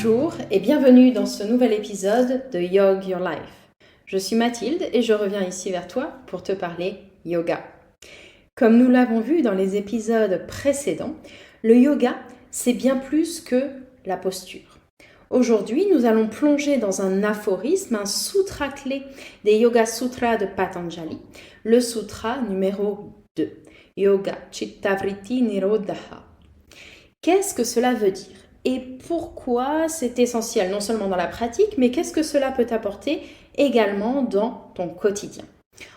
Bonjour et bienvenue dans ce nouvel épisode de Yog Your Life. Je suis Mathilde et je reviens ici vers toi pour te parler yoga. Comme nous l'avons vu dans les épisodes précédents, le yoga, c'est bien plus que la posture. Aujourd'hui, nous allons plonger dans un aphorisme, un sutra clé des Yoga Sutras de Patanjali, le sutra numéro 2, Yoga Chitta Vritti Nirodha. Qu'est-ce que cela veut dire? Et pourquoi c'est essentiel, non seulement dans la pratique, mais qu'est-ce que cela peut t'apporter également dans ton quotidien?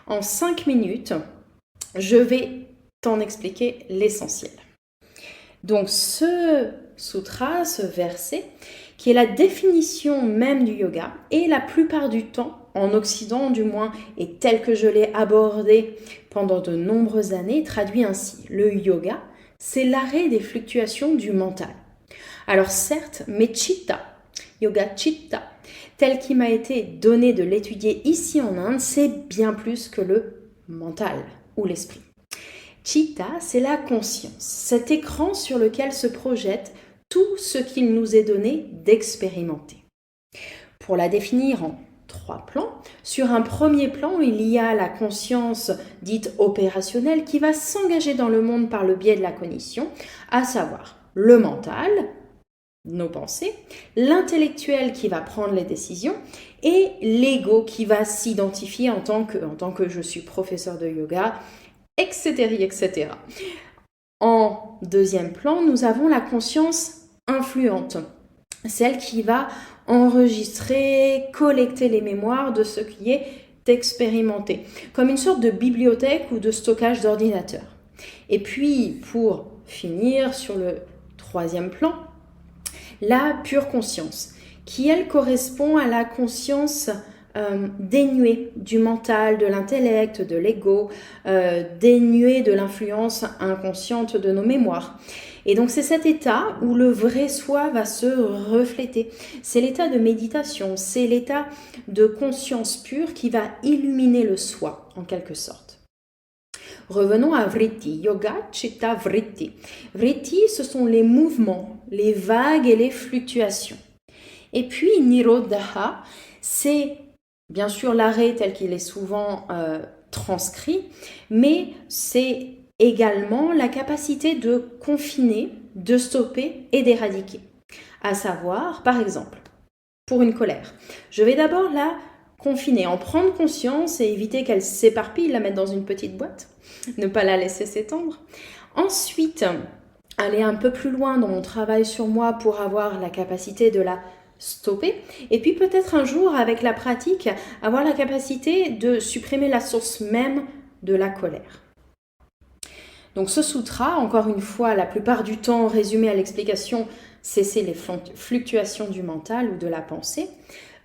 En 5 minutes, je vais t'en expliquer l'essentiel. Donc ce sutra, ce verset, qui est la définition même du yoga, et la plupart du temps, en Occident du moins, et tel que je l'ai abordé pendant de nombreuses années, traduit ainsi. Le yoga, c'est l'arrêt des fluctuations du mental. Alors certes, mais chitta, yoga chitta, tel qu'il m'a été donné de l'étudier ici en Inde, c'est bien plus que le mental ou l'esprit. Chitta, c'est la conscience, cet écran sur lequel se projette tout ce qu'il nous est donné d'expérimenter. Pour la définir en 3 plans, sur un premier plan, il y a la conscience dite opérationnelle qui va s'engager dans le monde par le biais de la cognition, à savoir le mental, nos pensées, l'intellectuel qui va prendre les décisions et l'ego qui va s'identifier en tant que je suis professeur de yoga, etc., etc. En deuxième plan, nous avons la conscience influente, celle qui va enregistrer, collecter les mémoires de ce qui est expérimenté, comme une sorte de bibliothèque ou de stockage d'ordinateur. Et puis, pour finir, sur le troisième plan, la pure conscience, qui elle correspond à la conscience dénuée du mental, de l'intellect, de l'ego, dénuée de l'influence inconsciente de nos mémoires. Et donc c'est cet état où le vrai soi va se refléter. C'est l'état de méditation, c'est l'état de conscience pure qui va illuminer le soi en quelque sorte. Revenons à Vritti, Yoga Chitta Vritti. Vritti, ce sont les mouvements, les vagues et les fluctuations. Et puis Nirodha, c'est bien sûr l'arrêt tel qu'il est souvent transcrit, mais c'est également la capacité de confiner, de stopper et d'éradiquer. À savoir, par exemple, pour une colère, je vais d'abord la confiner, en prendre conscience et éviter qu'elle s'éparpille, la mettre dans une petite boîte, ne pas la laisser s'étendre. Ensuite, aller un peu plus loin dans mon travail sur moi pour avoir la capacité de la stopper. Et puis peut-être un jour, avec la pratique, avoir la capacité de supprimer la source même de la colère. Donc ce sutra, encore une fois, la plupart du temps résumé à l'explication cesser les fluctuations du mental ou de la pensée,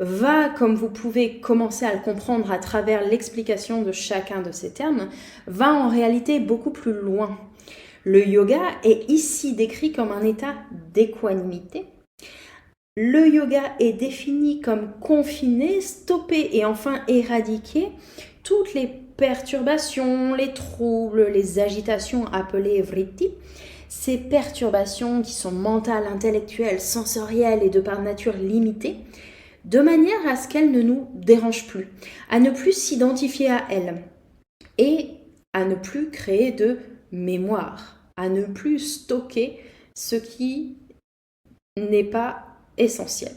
va, comme vous pouvez commencer à le comprendre à travers l'explication de chacun de ces termes, va en réalité beaucoup plus loin. Le yoga est ici décrit comme un état d'équanimité. Le yoga est défini comme confiner, stopper et enfin éradiquer toutes les perturbations, les troubles, les agitations appelées vritti. Ces perturbations qui sont mentales, intellectuelles, sensorielles et de par nature limitées, de manière à ce qu'elles ne nous dérangent plus, à ne plus s'identifier à elles et à ne plus créer de mémoire, à ne plus stocker ce qui n'est pas essentiel.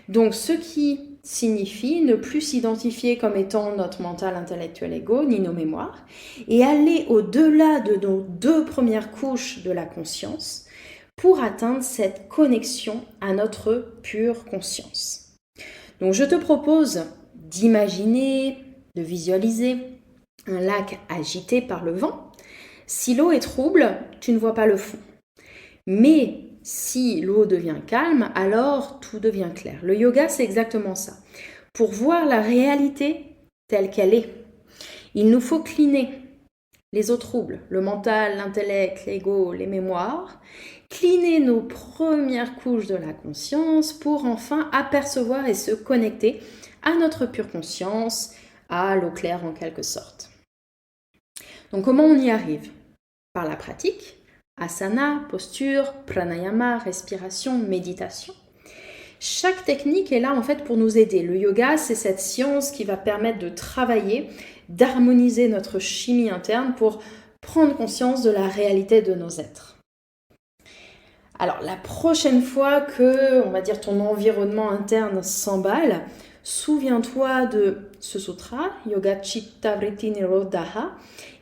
Donc ce qui signifie ne plus s'identifier comme étant notre mental, intellectuel, ego, ni nos mémoires, et aller au-delà de nos 2 premières couches de la conscience pour atteindre cette connexion à notre pure conscience. Donc je te propose d'imaginer, de visualiser un lac agité par le vent. Si l'eau est trouble, tu ne vois pas le fond. Mais si l'eau devient calme, alors tout devient clair. Le yoga, c'est exactement ça. Pour voir la réalité telle qu'elle est, il nous faut cleaner les eaux troubles, le mental, l'intellect, l'ego, les mémoires, cleaner nos premières couches de la conscience pour enfin apercevoir et se connecter à notre pure conscience, à l'eau claire en quelque sorte. Donc comment on y arrive? Par la pratique. Asana, posture, pranayama, respiration, méditation. Chaque technique est là en fait pour nous aider. Le yoga, c'est cette science qui va permettre de travailler, d'harmoniser notre chimie interne pour prendre conscience de la réalité de nos êtres. Alors la prochaine fois que, on va dire, ton environnement interne s'emballe, souviens-toi de ce sutra, Yoga Chitta Vritti Nirodha,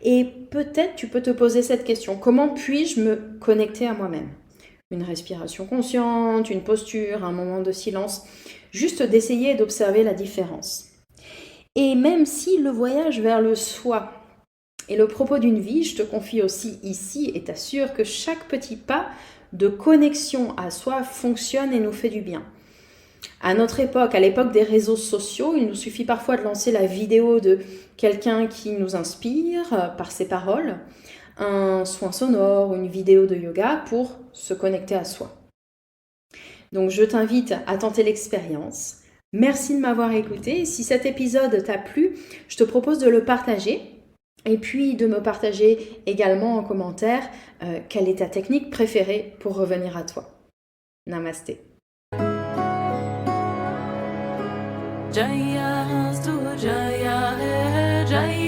et peut-être tu peux te poser cette question: comment puis-je me connecter à moi-même? Une respiration consciente, une posture, un moment de silence, juste d'essayer d'observer la différence. Et même si le voyage vers le soi est le propos d'une vie, je te confie aussi ici et t'assure que chaque petit pas de connexion à soi fonctionne et nous fait du bien. À notre époque, à l'époque des réseaux sociaux, il nous suffit parfois de lancer la vidéo de quelqu'un qui nous inspire par ses paroles, un soin sonore ou une vidéo de yoga pour se connecter à soi. Donc je t'invite à tenter l'expérience. Merci de m'avoir écouté. Si cet épisode t'a plu, je te propose de le partager et puis de me partager également en commentaire quelle est ta technique préférée pour revenir à toi. Namasté. Jaya Stu Jaya Jaya